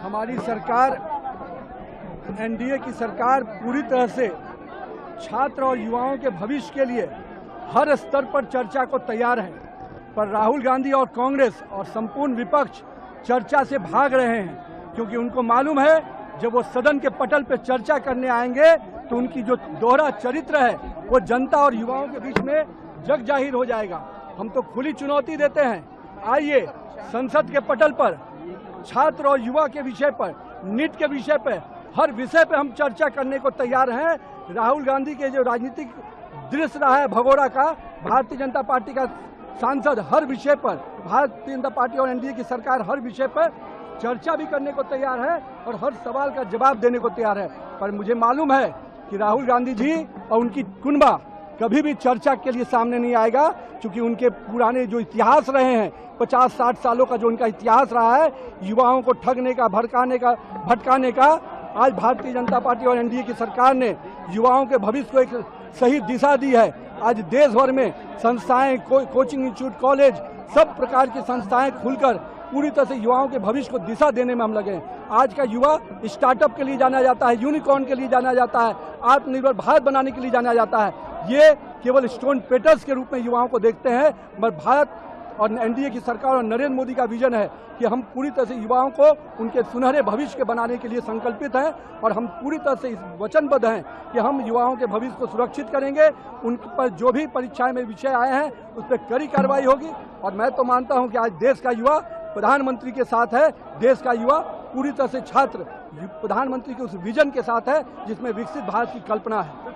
हमारी सरकार, एनडीए की सरकार पूरी तरह से छात्र और युवाओं के भविष्य के लिए हर स्तर पर चर्चा को तैयार है, पर राहुल गांधी और कांग्रेस और संपूर्ण विपक्ष चर्चा से भाग रहे हैं, क्योंकि उनको मालूम है जब वो सदन के पटल पर चर्चा करने आएंगे तो उनकी जो दोहरा चरित्र है वो जनता और युवाओं के बीच में जग जाहिर हो जाएगा। हम तो खुली चुनौती देते हैं, आइए संसद के पटल पर छात्र और युवा के विषय पर, नीट के विषय पर, हर विषय पर हम चर्चा करने को तैयार हैं। राहुल गांधी के जो राजनीतिक दृश्य रहा है भगोड़ा का, भारतीय जनता पार्टी का सांसद हर विषय पर, भारतीय जनता पार्टी और एनडीए की सरकार हर विषय पर चर्चा भी करने को तैयार है और हर सवाल का जवाब देने को तैयार है। पर मुझे मालूम है कि राहुल गांधी जी और उनकी कुनबा कभी भी चर्चा के लिए सामने नहीं आएगा, क्योंकि उनके पुराने जो इतिहास रहे हैं 50-60 सालों का जो उनका इतिहास रहा है युवाओं को ठगने का, भटकाने का, आज भारतीय जनता पार्टी और एनडीए की सरकार ने युवाओं के भविष्य को एक सही दिशा दी है। आज देश भर में संस्थाएं, कोचिंग इंस्टीट्यूट, कॉलेज, सब प्रकार की संस्थाएं खुलकर पूरी तरह से युवाओं के भविष्य को दिशा देने में हम लगे हैं। आज का युवा स्टार्टअप के लिए जाना जाता है, यूनिकॉर्न के लिए जाना जाता है, आत्मनिर्भर भारत बनाने के लिए जाना जाता है। ये केवल स्टोन पेटर्स के रूप में युवाओं को देखते हैं, मगर भारत और एनडीए की सरकार और नरेंद्र मोदी का विजन है कि हम पूरी तरह से युवाओं को उनके सुनहरे भविष्य के बनाने के लिए संकल्पित हैं और हम पूरी तरह से वचनबद्ध हैं कि हम युवाओं के भविष्य को सुरक्षित करेंगे। उन पर जो भी परीक्षाएं में विषय आए हैं उस पर कड़ी कार्रवाई होगी और मैं तो मानता हूं कि आज देश का युवा प्रधानमंत्री के साथ है। देश का युवा पूरी तरह से छात्र प्रधानमंत्री के उस विजन के साथ है जिसमें विकसित भारत की कल्पना है।